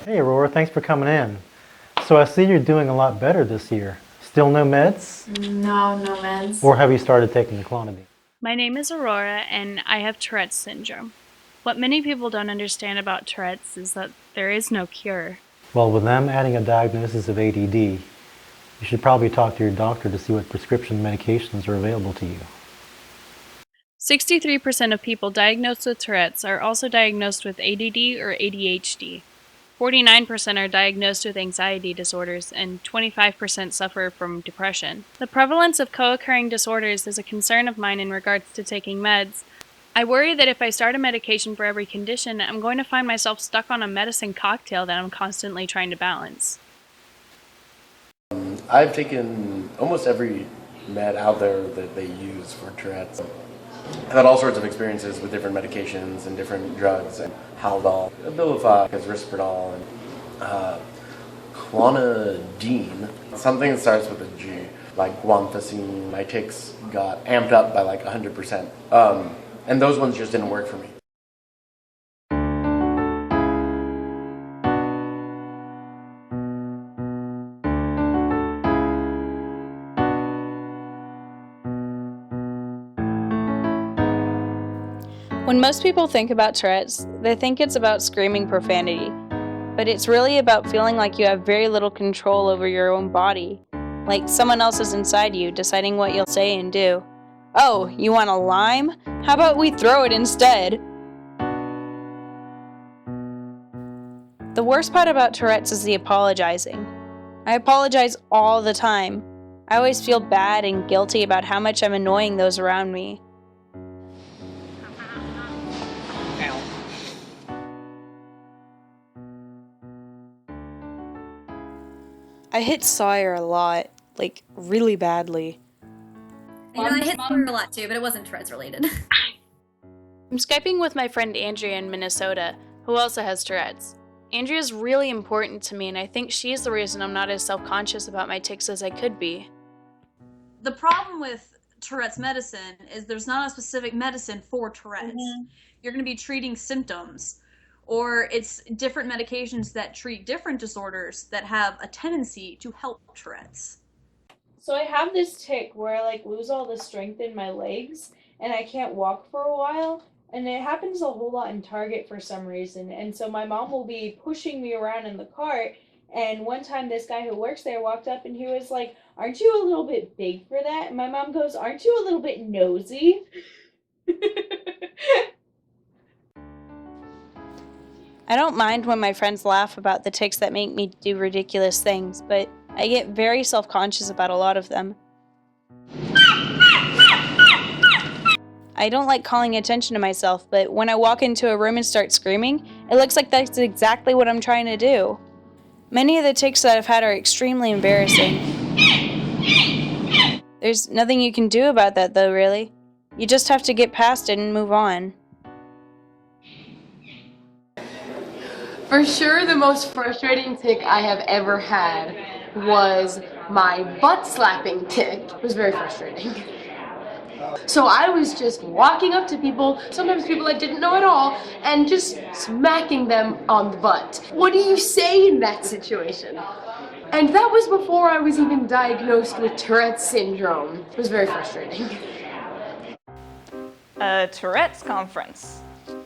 Hey Aurora, thanks for coming in. So I see you're doing a lot better this year. Still no meds? No meds. Or have you started taking the clonidine? My name is Aurora, and I have Tourette's syndrome. What many people don't understand about Tourette's is that there is no cure. Well, with them adding a diagnosis of ADD, you should probably talk to your doctor to see what prescription medications are available to you. 63% of people diagnosed with Tourette's are also diagnosed with ADD or ADHD. 49% are diagnosed with anxiety disorders, and 25% suffer from depression. The prevalence of co-occurring disorders is a concern of mine in regards to taking meds. I worry that if I start a medication for every condition, I'm going to find myself stuck on a medicine cocktail that I'm constantly trying to balance. I've taken almost every med out there that they use for Tourette's. I've had all sorts of experiences with different medications and different drugs, and Haldol, Abilify, Risperidol, and clonidine, something that starts with a G, like guanfacine. My tics got amped up by like 100%, and those ones just didn't work for me. When most people think about Tourette's, they think it's about screaming profanity. But it's really about feeling like you have very little control over your own body. Like someone else is inside you, deciding what you'll say and do. Oh, you want a lime? How about we throw it instead? The worst part about Tourette's is the apologizing. I apologize all the time. I always feel bad and guilty about how much I'm annoying those around me. I hit Sawyer a lot, like really badly. I hit Sawyer a lot too, but it wasn't Tourette's related. I'm Skyping with my friend Andrea in Minnesota, who also has Tourette's. Andrea's really important to me, and I think she's the reason I'm not as self-conscious about my tics as I could be. The problem with Tourette's medicine is there's not a specific medicine for Tourette's. Mm-hmm. You're going to be treating symptoms, or it's different medications that treat different disorders that have a tendency to help Tourette's. So I have this tic where I lose all the strength in my legs and I can't walk for a while. And it happens a whole lot in Target for some reason. And so my mom will be pushing me around in the cart. And one time this guy who works there walked up and he was like, "Aren't you a little bit big for that?" And my mom goes, "Aren't you a little bit nosy?" I don't mind when my friends laugh about the tics that make me do ridiculous things, but I get very self-conscious about a lot of them. I don't like calling attention to myself, but when I walk into a room and start screaming, it looks like that's exactly what I'm trying to do. Many of the tics that I've had are extremely embarrassing. There's nothing you can do about that though, really. You just have to get past it and move on. For sure, the most frustrating tic I have ever had was my butt slapping tic. It was very frustrating. So I was just walking up to people, sometimes people I didn't know at all, and just smacking them on the butt. What do you say in that situation? And that was before I was even diagnosed with Tourette's syndrome. It was very frustrating. A Tourette's conference.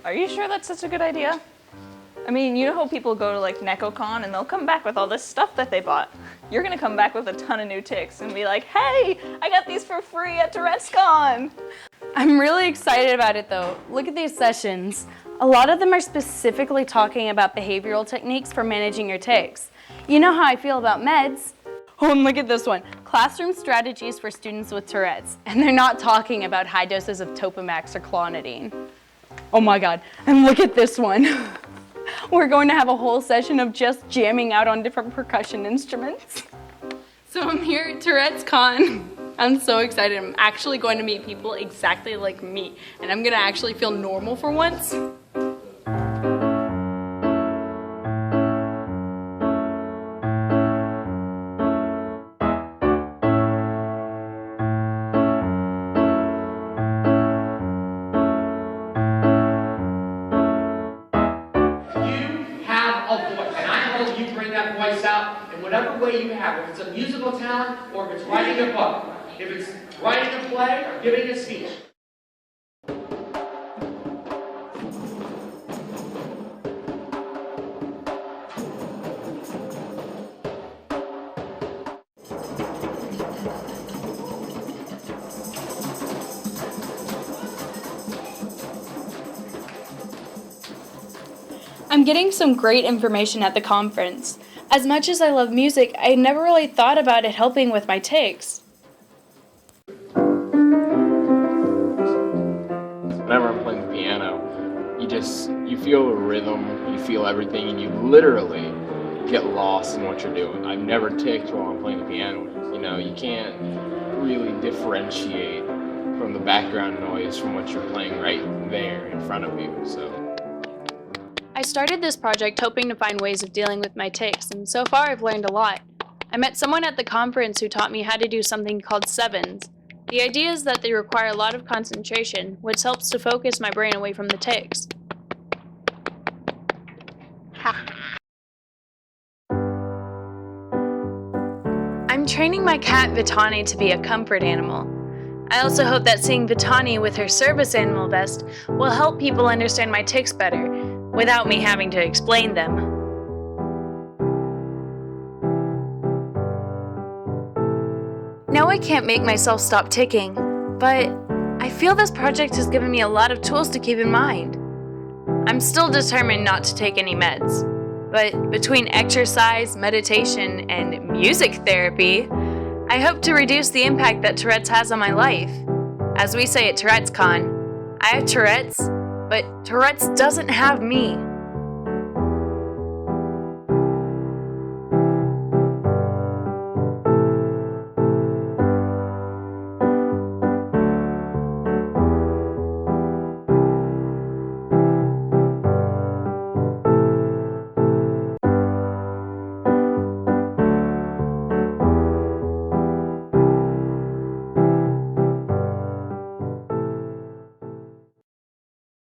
Are you sure that's such a good idea? I mean, you know how people go to NecoCon and they'll come back with all this stuff that they bought. You're gonna come back with a ton of new tics and be like, "Hey, I got these for free at Tourette'sCon." I'm really excited about it though. Look at these sessions. A lot of them are specifically talking about behavioral techniques for managing your tics. You know how I feel about meds. Oh, and look at this one. Classroom strategies for students with Tourette's. And they're not talking about high doses of Topamax or clonidine. Oh my God, and look at this one. We're going to have a whole session of just jamming out on different percussion instruments. So I'm here at Tourette'sCon. I'm so excited. I'm actually going to meet people exactly like me, and I'm gonna actually feel normal for once. You have a voice, and I way you have, if it's a musical talent or if it's writing a book, if it's writing a play or giving a speech. I'm getting some great information at the conference. As much as I love music, I never really thought about it helping with my tics. Whenever I'm playing the piano, you feel the rhythm, you feel everything, and you literally get lost in what you're doing. I've never ticked while I'm playing the piano. You know, you can't really differentiate from the background noise from what you're playing right there in front of you, so. I started this project hoping to find ways of dealing with my tics, and so far I've learned a lot. I met someone at the conference who taught me how to do something called sevens. The idea is that they require a lot of concentration, which helps to focus my brain away from the tics. I'm training my cat Vitani to be a comfort animal. I also hope that seeing Vitani with her service animal vest will help people understand my tics better, without me having to explain them. Now I can't make myself stop ticking, but I feel this project has given me a lot of tools to keep in mind. I'm still determined not to take any meds, but between exercise, meditation, and music therapy, I hope to reduce the impact that Tourette's has on my life. As we say at Tourette'sCon, I have Tourette's, but Tourette's doesn't have me.